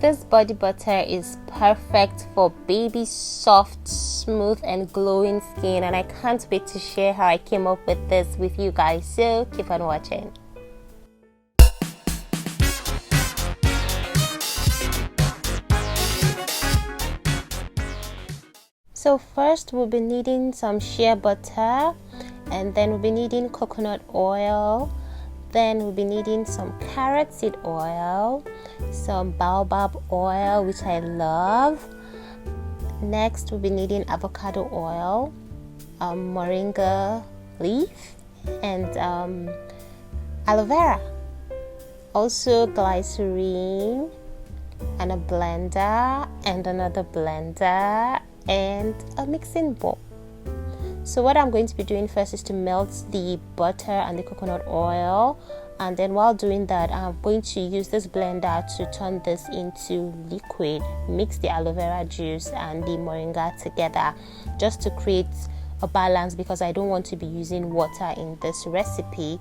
this body butter is perfect for baby soft, smooth and glowing skin, and I can't wait to share how I came up with this with you guys, so keep on watching. So first we'll be needing some shea butter, and then we'll be needing coconut oil, then we'll be needing some carrot seed oil, some baobab oil, which I love. Next we'll be needing avocado oil, moringa leaf, and aloe vera, also glycerine, and a blender, and another blender, and a mixing bowl. So what I'm going to be doing first is to melt the butter and the coconut oil, and then while doing that I'm going to use this blender to turn this into liquid, mix the aloe vera juice and the moringa together just to create a balance, because I don't want to be using water in this recipe.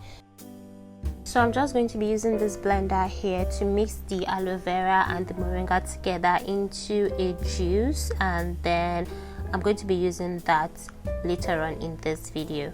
So I'm just going to be using this blender here to mix the aloe vera and the moringa together into a juice, and then I'm going to be using that later on in this video.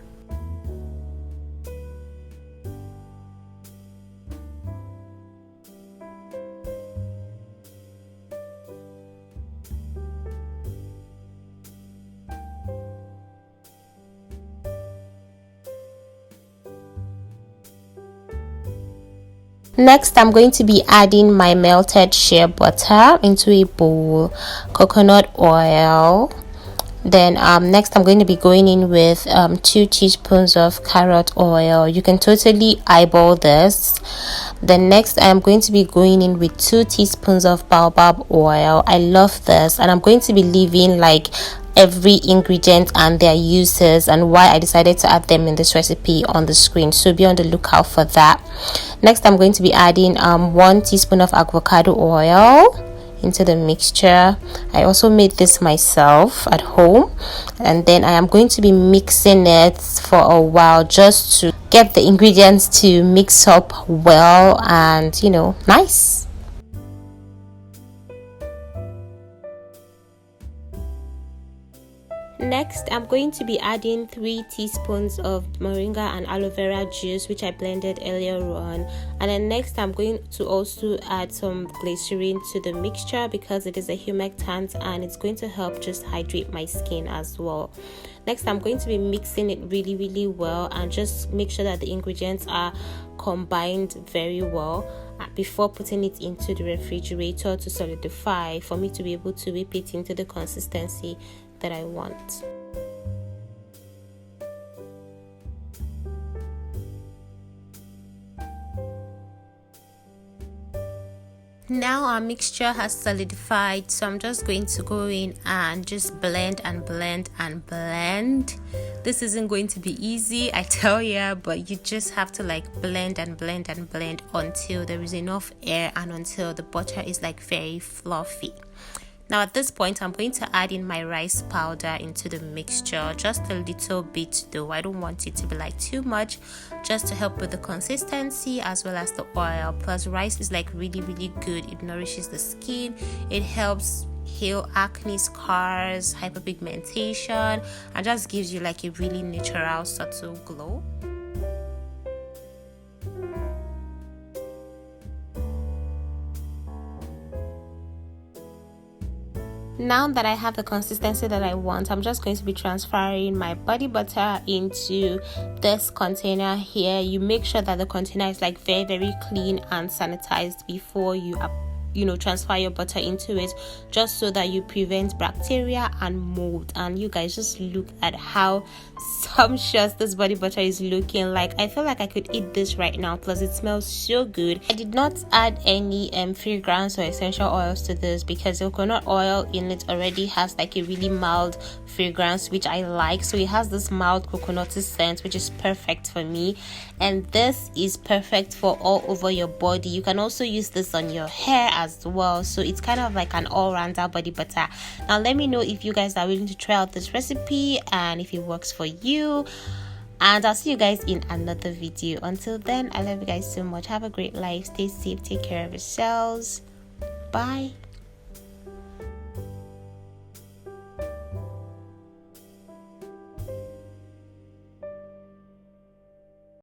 Next, I'm going to be adding my melted shea butter into a bowl, coconut oil. Then next I'm going to be going in with 2 teaspoons of carrot oil. You can totally eyeball this. Then next I'm going to be going in with 2 teaspoons of baobab oil. I love this, and I'm going to be leaving like every ingredient and their uses and why I decided to add them in this recipe on the screen, so be on the lookout for that. Next I'm going to be adding 1 teaspoon of avocado oil into the mixture. I also made this myself at home, and then I am going to be mixing it for a while just to get the ingredients to mix up well and nice. Next, I'm going to be adding 3 teaspoons of moringa and aloe vera juice, which I blended earlier on. And then next, I'm going to also add some glycerine to the mixture because it is a humectant and it's going to help just hydrate my skin as well. Next, I'm going to be mixing it really well and just make sure that the ingredients are combined very well before putting it into the refrigerator to solidify for me to be able to whip it into the consistency that I want. Now our mixture has solidified, so I'm just going to go in and just blend and blend and blend. This isn't going to be easy, I tell ya, but you just have to like blend and blend and blend until there is enough air and until the butter is like very fluffy. Now at this point, I'm going to add in my rice powder into the mixture, just a little bit though. I don't want it to be like too much, just to help with the consistency as well as the oil. Plus rice is like really good. It nourishes the skin, it helps heal acne scars, hyperpigmentation, and just gives you like a really natural subtle glow. Now that I have the consistency that I want, I'm just going to be transferring my body butter into this container here. You make sure that the container is like very clean and sanitized before you transfer your butter into it, just so that you prevent bacteria and mold. And you guys just look at how sumptuous this body butter is looking. Like I feel like I could eat this right now, plus it smells so good. I did not add any fragrance or essential oils to this because the coconut oil in it already has like a really mild fragrance, which I like. So it has this mild coconutty scent, which is perfect for me, and this is perfect for all over your body. You can also use this on your hair as well, so it's kind of like an all-rounder body butter. Now let me know if you guys are willing to try out this recipe and if it works for you, and I'll see you guys in another video. Until then, I love you guys so much. Have a great life, stay safe, take care of yourselves. Bye.